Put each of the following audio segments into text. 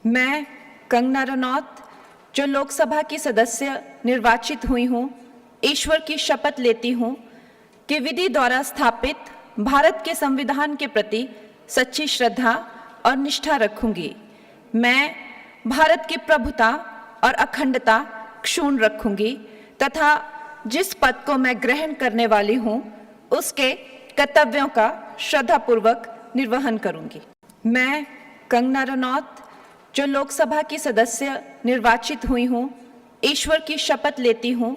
मैं कंगना रनौत, जो लोकसभा की सदस्य निर्वाचित हुई हूँ, ईश्वर की शपथ लेती हूँ कि विधि द्वारा स्थापित भारत के संविधान के प्रति सच्ची श्रद्धा और निष्ठा रखूंगी। मैं भारत की प्रभुता और अखंडता क्षुण्ण रखूंगी तथा जिस पद को मैं ग्रहण करने वाली हूँ, उसके कर्तव्यों का श्रद्धापूर्वक निर्वहन करूंगी। मैं कंगना रनौत, जो लोकसभा की सदस्य निर्वाचित हुई हूँ, ईश्वर की शपथ लेती हूँ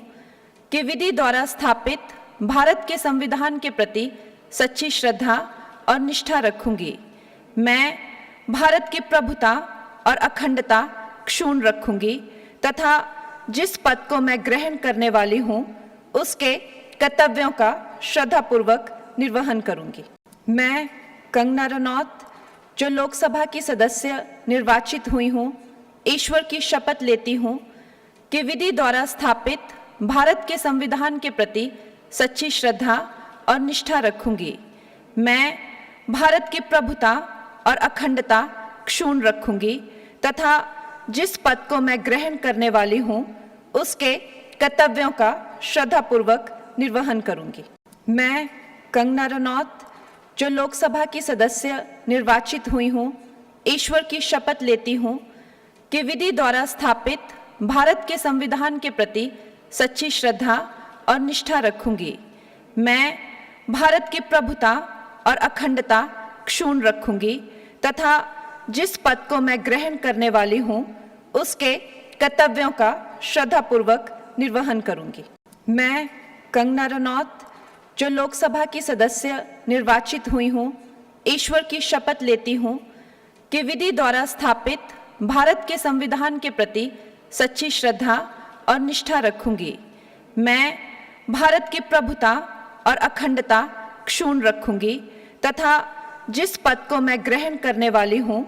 कि विधि द्वारा स्थापित भारत के संविधान के प्रति सच्ची श्रद्धा और निष्ठा रखूंगी। मैं भारत की प्रभुता और अखंडता क्षुण्ण रखूंगी तथा जिस पद को मैं ग्रहण करने वाली हूँ, उसके कर्तव्यों का श्रद्धापूर्वक निर्वहन करूंगी। मैं कंगना रनौत, जो लोकसभा की सदस्य निर्वाचित हुई हूँ, ईश्वर की शपथ लेती हूँ कि विधि द्वारा स्थापित भारत के संविधान के प्रति सच्ची श्रद्धा और निष्ठा रखूंगी। मैं भारत की प्रभुता और अखंडता क्षुण्ण रखूंगी तथा जिस पद को मैं ग्रहण करने वाली हूँ, उसके कर्तव्यों का श्रद्धापूर्वक निर्वहन करूंगी। मैं कंगना रनौत, जो लोकसभा की सदस्य निर्वाचित हुई हूँ, ईश्वर की शपथ लेती हूँ कि विधि द्वारा स्थापित भारत के संविधान के प्रति सच्ची श्रद्धा और निष्ठा रखूंगी। मैं भारत की प्रभुता और अखंडता क्षुण्ण रखूंगी तथा जिस पद को मैं ग्रहण करने वाली हूँ, उसके कर्तव्यों का श्रद्धापूर्वक निर्वहन करूंगी। मैं कंगना रनौत, जो लोकसभा की सदस्य निर्वाचित हुई हूँ, ईश्वर की शपथ लेती हूँ कि विधि द्वारा स्थापित भारत के संविधान के प्रति सच्ची श्रद्धा और निष्ठा रखूंगी। मैं भारत की प्रभुता और अखंडता क्षुण्ण रखूंगी तथा जिस पद को मैं ग्रहण करने वाली हूँ,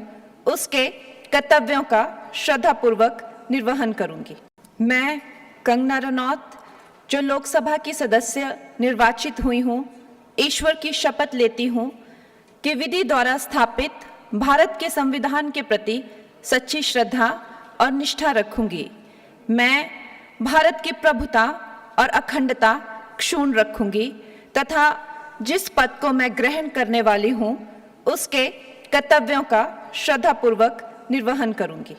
उसके कर्तव्यों का श्रद्धापूर्वक निर्वहन करूंगी। मैं कंगना रनौत, जो लोकसभा की सदस्य निर्वाचित हुई हूँ, ईश्वर की शपथ लेती हूँ कि विधि द्वारा स्थापित भारत के संविधान के प्रति सच्ची श्रद्धा और निष्ठा रखूंगी। मैं भारत की प्रभुता और अखंडता क्षुण्ण रखूंगी तथा जिस पद को मैं ग्रहण करने वाली हूँ, उसके कर्तव्यों का श्रद्धापूर्वक निर्वहन करूंगी।